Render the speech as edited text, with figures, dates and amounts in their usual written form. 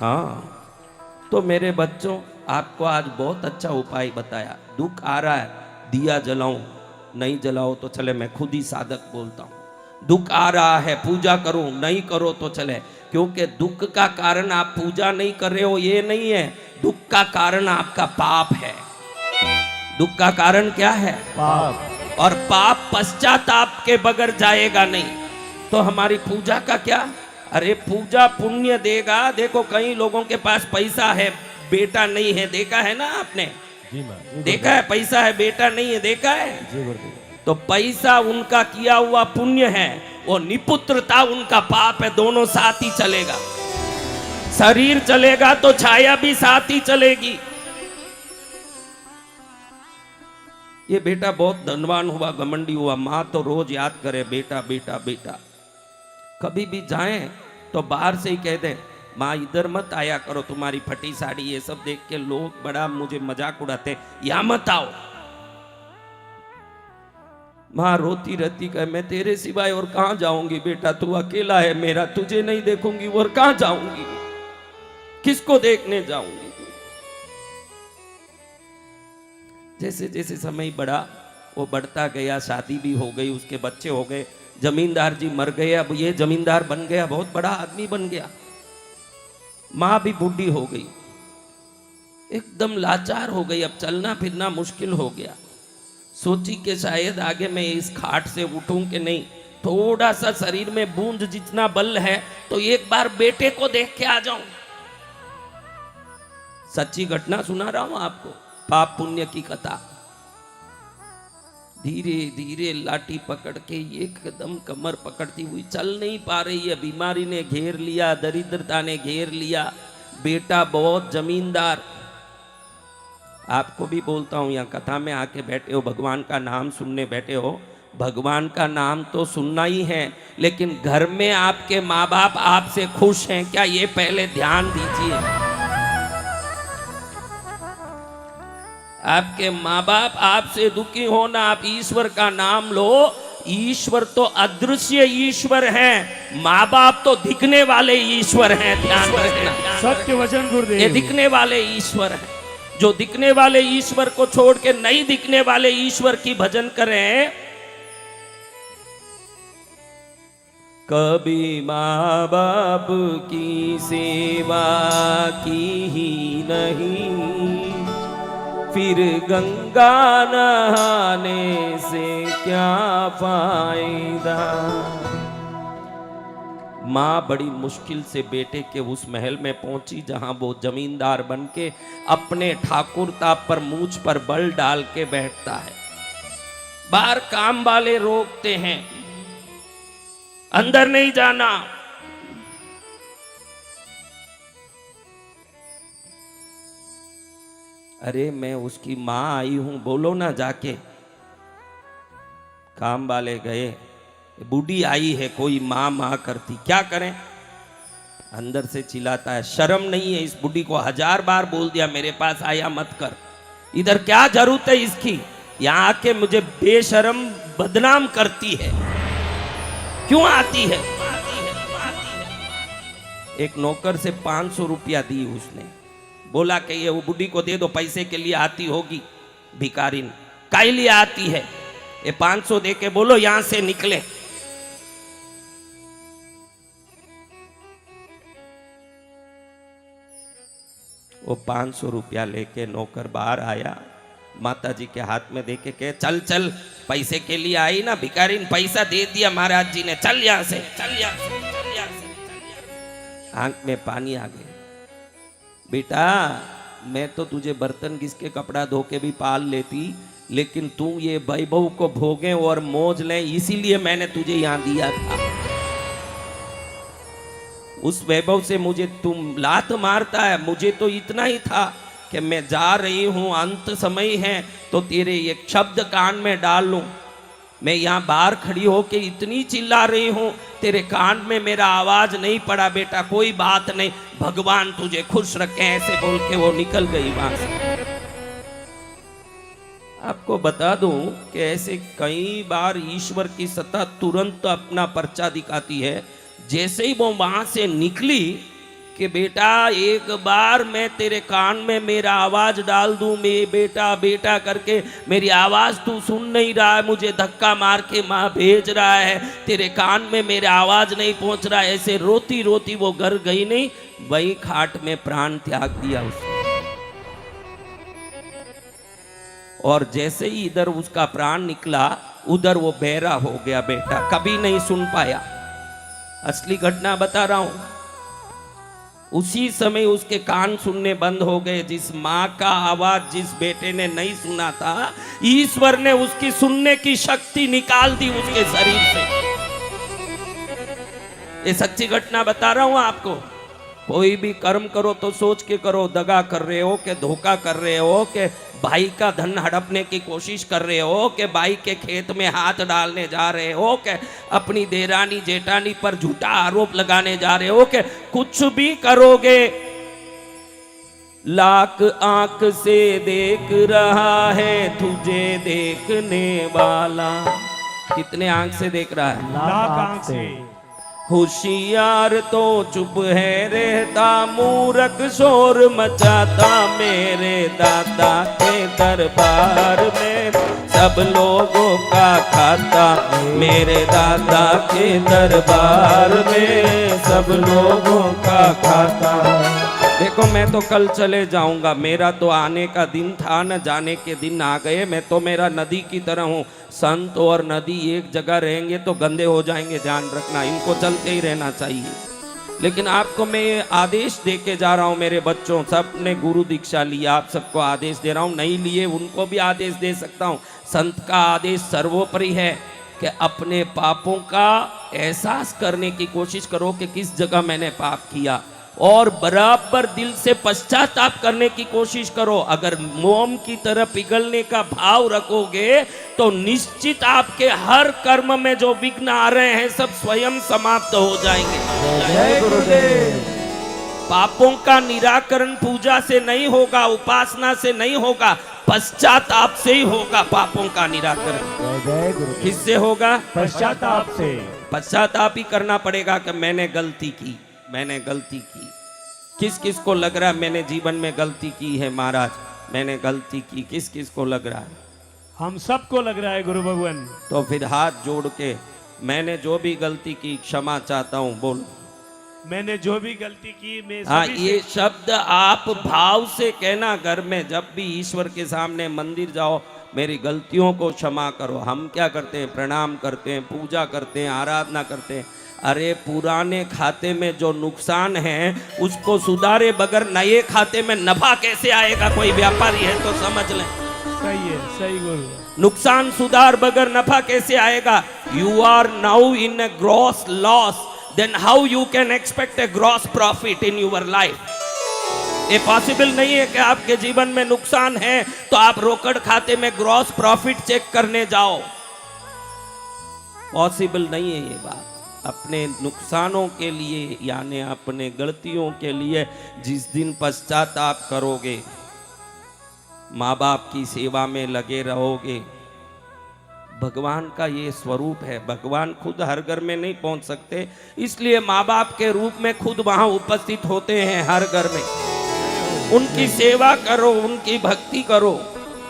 हाँ, तो मेरे बच्चों आपको आज बहुत अच्छा उपाय बताया। दुख आ रहा है, दिया जलाऊं, नहीं जलाओ तो चले, मैं खुद ही साधक बोलता हूँ। दुख आ रहा है, पूजा करो, नहीं करो तो चले, क्योंकि दुख का कारण आप पूजा नहीं कर रहे हो ये नहीं है, दुख का कारण आपका पाप है। दुख का कारण क्या है? पाप। और पाप पश्चाताप के बगैर जाएगा नहीं। तो हमारी पूजा का क्या? अरे पूजा पुण्य देगा। देखो कई लोगों के पास पैसा है, बेटा नहीं है, देखा है ना आपने? देखा है, पैसा है बेटा नहीं है, देखा है? तो पैसा उनका किया हुआ पुण्य है, वो निपुत्रता उनका पाप है। दोनों साथ ही चलेगा। शरीर चलेगा तो छाया भी साथ ही चलेगी। ये बेटा बहुत धनवान हुआ, घमंडी हुआ, माँ तो रोज याद करे बेटा बेटा बेटा। कभी भी जाएं तो बाहर से ही कह दे, माँ इधर मत आया करो, तुम्हारी फटी साड़ी ये सब देख के लोग बड़ा मुझे मजाक उड़ाते, या मत आओ। माँ रोती रहती कहे, मैं तेरे सिवाय और कहां जाऊंगी बेटा, तू अकेला है मेरा, तुझे नहीं देखूंगी और कहां जाऊंगी, किसको देखने जाऊंगी। जैसे जैसे समय बढ़ा वो बढ़ता गया, शादी भी हो गई, उसके बच्चे हो गए, जमींदार जी मर गए, अब ये जमींदार बन गया, बहुत बड़ा आदमी बन गया। माँ भी बूढ़ी हो गई, एकदम लाचार हो गई, अब चलना फिरना मुश्किल हो गया। सोची कि शायद आगे मैं इस खाट से उठूं कि नहीं, थोड़ा सा शरीर में बूंद जितना बल है तो एक बार बेटे को देख के आ जाऊं। सच्ची घटना सुना रहा हूं आपको, पाप पुण्य की कथा। धीरे धीरे लाठी पकड़ के एकदम कमर पकड़ती हुई, चल नहीं पा रही है, बीमारी ने घेर लिया, दरिद्रता ने घेर लिया, बेटा बहुत जमींदार। आपको भी बोलता हूं, यहाँ कथा में आके बैठे हो, भगवान का नाम सुनने बैठे हो, भगवान का नाम तो सुनना ही है, लेकिन घर में आपके माँ बाप आपसे खुश हैं क्या, ये पहले ध्यान दीजिए। आपके माँ बाप आपसे दुखी हो ना, आप ईश्वर का नाम लो। ईश्वर तो अदृश्य ईश्वर है, माँ बाप तो दिखने वाले ईश्वर हैं, ध्यान रखना। सत्य वचन गुरुदेव, ये दिखने वाले ईश्वर हैं। जो दिखने वाले ईश्वर को छोड़ के नहीं दिखने वाले ईश्वर की भजन करें, कभी माँ बाप की सेवा की ही नहीं, फिर गंगा नहाने से क्या फायदा। माँ बड़ी मुश्किल से बेटे के उस महल में पहुंची जहां वो जमींदार बन के अपने ठाकुरता पर मूंछ पर बल डाल के बैठता है। बाहर काम वाले रोकते हैं, अंदर नहीं जाना। अरे मैं उसकी माँ आई हूं, बोलो ना जाके। काम वाले गए, बूढ़ी आई है, कोई माँ माँ करती, क्या करें। अंदर से चिल्लाता है, शर्म नहीं है इस बूढ़ी को, 1000 बार बोल दिया मेरे पास आया मत कर, इधर क्या जरूरत है इसकी, यहाँ आके मुझे बेशर्म बदनाम करती है, क्यों आती है। एक नौकर से 500 रुपया दी उसने, बोला कि ये वो बुढ़ी को दे दो, पैसे के लिए आती होगी भिखारिन, काहे लिए आती है, ये 500 दे के बोलो यहां से निकले। वो 500 रुपया लेके नौकर बाहर आया, माता जी के हाथ में देके कहे, चल चल, पैसे के लिए आई ना भिखारिन, पैसा दे दिया महाराज जी ने, चल यहां से, चल यहां से, चल यहां से। आंख में पानी आ गया। बेटा मैं तो तुझे बर्तन घिस के कपड़ा धो के भी पाल लेती, लेकिन तू ये वैभव को भोगे और मौज ले, इसीलिए मैंने तुझे यहां दिया था। उस वैभव से मुझे तुम लात मारता है, मुझे तो इतना ही था कि मैं जा रही हूं, अंत समय है, तो तेरे एक शब्द कान में डाल लूं। मैं यहाँ बाहर खड़ी होके इतनी चिल्ला रही हूं, तेरे कान में मेरा आवाज नहीं पड़ा, बेटा कोई बात नहीं, भगवान तुझे खुश रखे, ऐसे बोल के वो निकल गई वहां से। आपको बता दूं कि ऐसे कई बार ईश्वर की सत्ता तुरंत अपना पर्चा दिखाती है। जैसे ही वो वहां से निकली, कि बेटा एक बार मैं तेरे कान में मेरा आवाज डाल दूं, मैं बेटा बेटा करके मेरी आवाज तू सुन नहीं रहा है, मुझे धक्का मार के माँ भेज रहा है, तेरे कान में मेरा आवाज नहीं पहुंच रहा है। ऐसे रोती रोती वो घर गई नहीं, वही खाट में प्राण त्याग दिया उसने। और जैसे ही इधर उसका प्राण निकला, उधर वो बहरा हो गया बेटा, कभी नहीं सुन पाया। असली घटना बता रहा हूं। उसी समय उसके कान सुनने बंद हो गए। जिस माँ का आवाज जिस बेटे ने नहीं सुना था, ईश्वर ने उसकी सुनने की शक्ति निकाल दी उसके शरीर से। ये सच्ची घटना बता रहा हूं आपको। कोई भी कर्म करो तो सोच के करो, दगा कर रहे हो कि धोखा कर रहे हो, कि भाई का धन हड़पने की कोशिश कर रहे हो, कि भाई के खेत में हाथ डालने जा रहे हो, कि अपनी देरानी जेठानी पर झूठा आरोप लगाने जा रहे हो, कि कुछ भी करोगे, लाख आंख से देख रहा है तुझे देखने वाला। कितने आंख से देख रहा है? लाख आंख से। होशियार तो चुप है रहता, मूर्ख शोर मचाता, मेरे दादा के दरबार में सब लोगों का खाता, मेरे दादा के दरबार में सब लोगों का खाता। देखो मैं तो कल चले जाऊंगा, मेरा तो आने का दिन था, न जाने के दिन आ गए। मैं तो मेरा नदी की तरह हूँ। संत और नदी एक जगह रहेंगे तो गंदे हो जाएंगे, ध्यान रखना, इनको चलते ही रहना चाहिए। लेकिन आपको मैं आदेश दे के जा रहा हूँ, मेरे बच्चों, सब ने गुरु दीक्षा ली, आप सबको आदेश दे रहा हूँ। नहीं लिए उनको भी आदेश दे सकता हूँ। संत का आदेश सर्वोपरि है कि अपने पापों का एहसास करने की कोशिश करो कि किस जगह मैंने पाप किया, और बराबर दिल से पश्चाताप करने की कोशिश करो। अगर मोम की तरह पिघलने का भाव रखोगे तो निश्चित आपके हर कर्म में जो विघ्न आ रहे हैं सब स्वयं समाप्त हो जाएंगे। जय गुरुदेव। पापों का निराकरण पूजा से नहीं होगा, उपासना से नहीं होगा, पश्चाताप से ही होगा। पापों का निराकरण जय गुरुदेव। किससे होगा? पश्चाताप से। पश्चाताप ही करना पड़ेगा कि मैंने गलती की, मैंने गलती की। किस किस को लग रहा है मैंने जीवन में गलती की है महाराज, मैंने गलती की? किस किस को लग रहा है? हम सबको लग रहा है गुरु भगवान। तो फिर हाथ जोड़ के मैंने जो भी गलती की क्षमा चाहता हूँ बोलो। मैंने जो भी गलती की मैं हाँ, सभी ये से... शब्द आप भाव से कहना घर में। जब भी ईश्वर के सामने मंदिर जाओ, मेरी गलतियों को क्षमा करो। हम क्या करते हैं? प्रणाम करते हैं, पूजा करते हैं, आराधना करते हैं। अरे पुराने खाते में जो नुकसान है उसको सुधारे बगैर नए खाते में नफा कैसे आएगा? कोई व्यापारी है तो समझ लें। सही है, सही गुरु। नुकसान सुधार बगैर नफा कैसे आएगा? You are now in a gross loss, then how you can expect a gross profit in your life? ये पॉसिबल नहीं है कि आपके जीवन में नुकसान है तो आप रोकड़ खाते में ग्रॉस प्रॉफिट चेक करने जाओ। पॉसिबल नहीं है ये बात। अपने नुकसानों के लिए यानी अपने गलतियों के लिए जिस दिन पश्चाताप करोगे, माँ बाप की सेवा में लगे रहोगे, भगवान का ये स्वरूप है। भगवान खुद हर घर में नहीं पहुंच सकते, इसलिए माँ बाप के रूप में खुद वहां उपस्थित होते हैं हर घर में। उनकी सेवा करो, उनकी भक्ति करो।